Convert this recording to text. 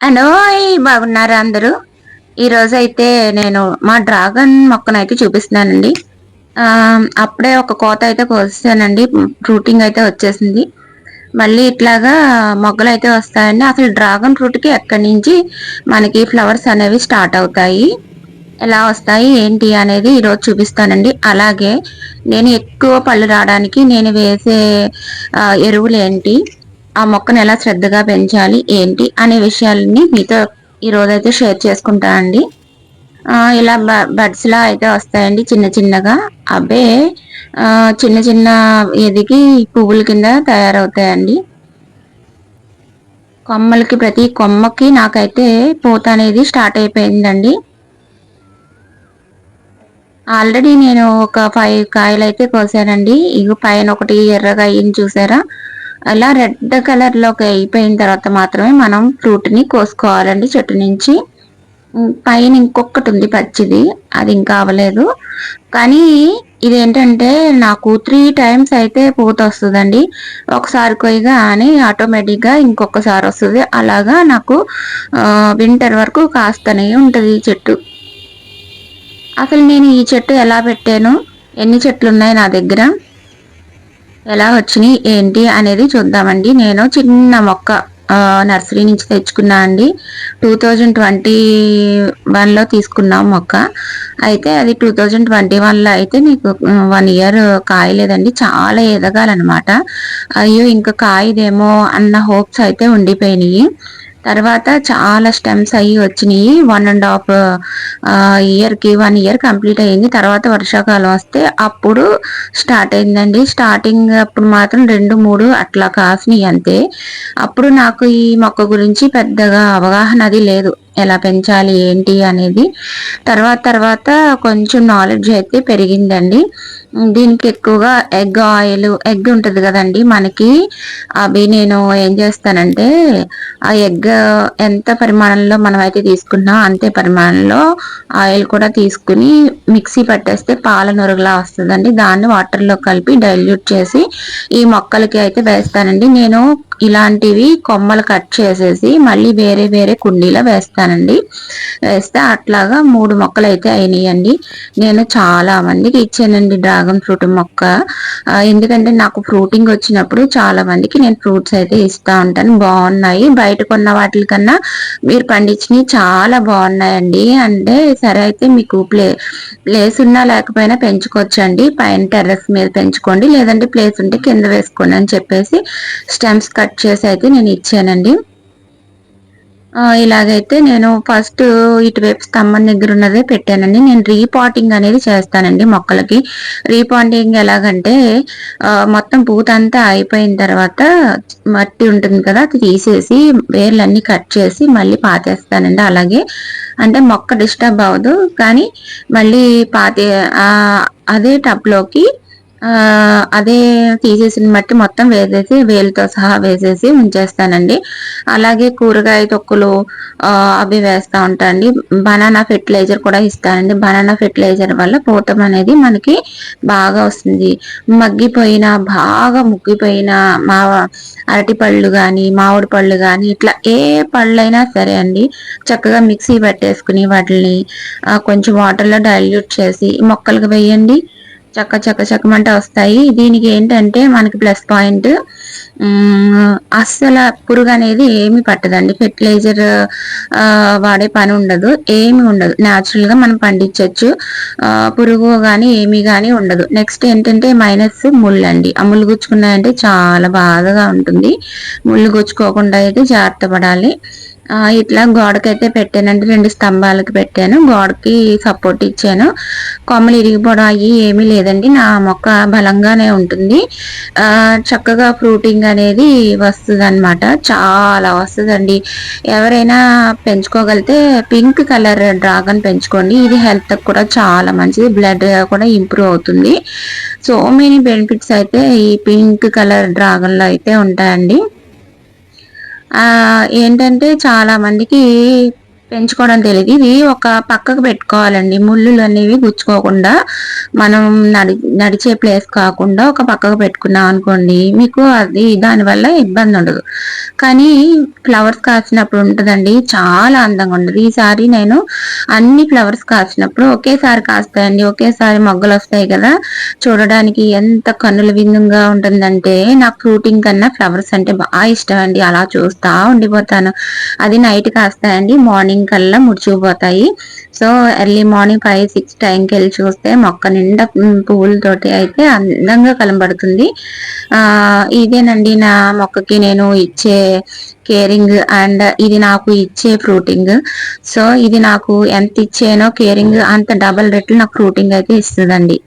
హలోయ్! బాగున్నారా అందరూ? ఈరోజైతే నేను మా డ్రాగన్ మొక్కనైతే చూపిస్తున్నానండి. అప్పుడే ఒక కోత అయితే కోసేసానండి. ఫ్రూటింగ్ అయితే వచ్చేసింది. మళ్ళీ ఇట్లాగా మొగ్గలైతే వస్తాయండి. అసలు డ్రాగన్ ఫ్రూట్‌కి ఎక్కడి నుంచి మనకి ఫ్లవర్స్ అనేవి స్టార్ట్ అవుతాయి, ఎలా వస్తాయి, ఏంటి అనేది ఈరోజు చూపిస్తానండి. అలాగే నేను ఎక్కువ పళ్ళు రావడానికి నేను వేసే ఎరువులేంటి, ఆ మొక్కను ఎలా శ్రద్ధగా పెంచాలి, ఏంటి అనే విషయాలని మీతో ఈరోజైతే షేర్ చేసుకుంటానండి. ఇలా బడ్స్‌లా అయితే వస్తాయండి చిన్న చిన్నగా. అవే చిన్న చిన్న ఎదిగి పువ్వుల కింద తయారవుతాయండి. కొమ్మలకి ప్రతి కొమ్మకి నాకైతే పూత అనేది స్టార్ట్ అయిపోయిందండి. ఆల్రెడీ నేను ఒక 5 కాయలైతే కోసానండి. ఇగో పైన ఒకటి ఎర్రగా అయింది చూసారా? అలా రెడ్ కలర్‌లోకి అయిపోయిన తర్వాత మాత్రమే మనం ఫ్రూట్‌ని కోసుకోవాలండి చెట్టు నుంచి. పైన ఇంకొకటుంది పచ్చిది. అది ఇంకా అవ్వలేదు. కానీ ఇదేంటంటే నాకు 3 టైమ్స్ అయితే పూతొస్తదండి. ఒకసారి కొయ్యగానే ఆటోమేటిక్‌గా ఇంకొకసారి వస్తది. అలాగా నాకు వింటర్ వరకు కాస్తనే ఉంటది ఈ చెట్టు. అసలు నేను ఈ చెట్టు ఎలా పెట్టాను, ఎన్ని చెట్లున్నాయి నా దగ్గర, ఎలా వచ్చినాయి, ఏంటి అనేది చూద్దామండి. నేను చిన్న మొక్క నర్సరీ నుంచి తెచ్చుకున్నా అండి. 2021లో తీసుకున్నాం మొక్క. అయితే అది 2021లో అయితే నీకు 1 ఇయర్ కాయలేదండి. చాలా ఎదగాలనమాట. అయ్యో! ఇంకా కాయదేమో అన్న హోప్స్ అయితే ఉండిపోయినాయి. తర్వాత చాలా స్టెమ్స్ అయ్యి వచ్చినాయి. 1 ఇయర్‌కి 1 ఇయర్ కంప్లీట్ అయింది. తర్వాత వర్షాకాలం వస్తే అప్పుడు స్టార్ట్ అయిందండి. స్టార్టింగ్ అప్పుడు మాత్రం 2, 3 అట్లా కాసినాయి అంతే. అప్పుడు నాకు ఈ మొక్క గురించి పెద్దగా అవగాహన అది లేదు. ఎలా పెంచాలి ఏంటి అనేది. తర్వాత కొంచెం నాలెడ్జ్ అయితే పెరిగిందండి. దీనికి ఎక్కువగా ఎగ్ ఉంటది కదండీ మనకి. అవి నేను ఏం చేస్తానంటే, ఆ ఎగ్ ఎంత పరిమాణంలో మనమైతే తీసుకుంటున్నామో అంతే పరిమాణంలో ఆయిల్ కూడా తీసుకుని మిక్సీ పట్టేస్తే పాల నురగలా వస్తదండి. దాన్ని వాటర్‌లో కలిపి డైల్యూట్ చేసి ఈ మొక్కలకి అయితే వేస్తానండి. నేను ఇలాంటివి కొమ్మలు కట్ చేసేసి మళ్ళీ వేరే వేరే కుండీలో వేస్తానండి. వేస్తే అట్లాగా 3 మొక్కలైతే అయినాయండి. నేను చాలా మందికి ఇచ్చానండి డ్రాగన్ ఫ్రూట్ మొక్క. ఎందుకంటే నాకు ఫ్రూటింగ్ వచ్చినప్పుడు చాలా మందికి నేను ఫ్రూట్స్ అయితే ఇస్తా ఉంటాను. బాగున్నాయి, బయట కొన్న వాటికన్నా మీరు పండించినవి చాలా బాగున్నాయండి అంటే, సరే అయితే మీకు ప్లేస్ ఉన్నా లేకపోయినా పెంచుకోవచ్చండి, పైన టెర్రస్ మీద పెంచుకోండి, లేదంటే ప్లేస్ ఉంటే కింద వేసుకోండి అని చెప్పేసి స్టెమ్స్ కట్ చేసి అయితే నేను ఇచ్చానండి. ఇలాగైతే నేను ఫస్ట్ ఇటువైపు స్తంభం దగ్గర ఉన్నదే పెట్టానండి. నేను రీపాటింగ్ అనేది చేస్తానండి మొక్కలకి. రీపాటింగ్ ఎలాగంటే మొత్తం పూతంతా అయిపోయిన తర్వాత మట్టి ఉంటుంది కదా, అది తీసేసి వేర్లన్నీ కట్ చేసి మళ్ళీ పాతేస్తానండి. అలాగే అంటే మొక్క డిస్టర్బ్ అవ్వదు, కానీ మళ్ళీ అదే టబ్‌లోకి అదే తీసేసిన మట్టి మొత్తం వేసేసి వేలుతో సహా వేసేసి ఉంచేస్తానండి. అలాగే కూరగాయ తొక్కులు అవి వేస్తా ఉంటా అండి. బనానా ఫెర్టిలైజర్ కూడా ఇస్తానండి. బనానా ఫెర్టిలైజర్ వల్ల పూతం అనేది మనకి బాగా వస్తుంది. బాగా ముగ్గిపోయిన అరటి పళ్ళు కానీ, మామిడి పళ్ళు కానీ, ఇట్లా ఏ పళ్ళైనా సరే అండి, చక్కగా మిక్సీ పట్టేసుకుని వాటిని కొంచెం వాటర్‌లో డైల్యూట్ చేసి మొక్కలకు వేయండి. చకమంటే వస్తాయి. దీనికి ఏంటంటే మనకి ప్లస్ పాయింట్, అస్సల పురుగు అనేది ఏమి పట్టదండి. ఫెర్టిలైజర్ వాడే పని ఉండదు, ఏమి ఉండదు. న్యాచురల్‌గా మనం పండించొచ్చు. పురుగు గానీ ఏమి గానీ ఉండదు. నెక్స్ట్ ఏంటంటే మైనస్ ముళ్ళండి. ఆ ముళ్ళు గుచ్చుకున్నాయంటే చాలా బాధగా ఉంటుంది. ముళ్ళు గుచ్చుకోకుండా అయితే జాగ్రత్త పడాలి. ఇట్లా గోడకైతే పెట్టానండి. 2 స్తంభాలకు పెట్టాను. గోడకి సపోర్ట్ ఇచ్చాను. కొమ్మలు ఇరిగిపోవడం అయ్యి ఏమీ లేదండి. నా మొక్క బలంగానే ఉంటుంది. చక్కగా ఫ్రూటింగ్ అనేది వస్తదనమాట. చాలా వస్తదండి. ఎవరైనా పెంచుకోగలిగితే పింక్ కలర్ డ్రాగన్ పెంచుకోండి. ఇది హెల్త్‌కి కూడా చాలా మంచిది. బ్లడ్ కూడా ఇంప్రూవ్ అవుతుంది. సో మెనీ బెనిఫిట్స్ అయితే ఈ పింక్ కలర్ డ్రాగన్‌లో అయితే ఉంటాయండి. ఏంటంటే చాలా మందికి పెంచుకోవడం తెలియదు. ఇది ఒక పక్కకు పెట్టుకోవాలండి. ముళ్ళులు అనేవి గుచ్చుకోకుండా మనం నడిచే ప్లేస్ కాకుండా ఒక పక్కకు పెట్టుకున్నాం అనుకోండి, మీకు అది దానివల్ల ఇబ్బంది ఉండదు. కానీ ఫ్లవర్స్ కాసినప్పుడు ఉంటుందండి, చాలా అందంగా ఉండదు. ఈసారి నేను అన్ని ఫ్లవర్స్ కాసినప్పుడు ఒకేసారి కాస్తాయండి, ఒకేసారి మొగ్గలు వస్తాయి కదా, చూడడానికి ఎంత కన్నుల విందుగా ఉంటుందంటే, నాకు ఫ్రూటింగ్ కన్నా ఫ్లవర్స్ అంటే బాగా ఇష్టం అండి. అలా చూస్తా ఉండిపోతాను. అది నైట్ కాస్తాయండి, మార్నింగ్ కల్లా ముడుచుకుపోతాయి. సో ఎర్లీ మార్నింగ్ 5-6 టైంకి వెళ్ళి చూస్తే మొక్క నిండా పువ్వులతోటి అయితే అందంగా కనబడుతుంది. ఇదేనండి నా మొక్కకి నేను ఇచ్చే కేరింగ్, అండ్ ఇది నాకు ఇచ్చే ఫ్రూటింగ్. సో ఇది నాకు ఎంత ఇచ్చానో కేరింగ్ అంత డబల్ రెట్లు నాకు ఫ్రూటింగ్ అయితే ఇస్తుందండి.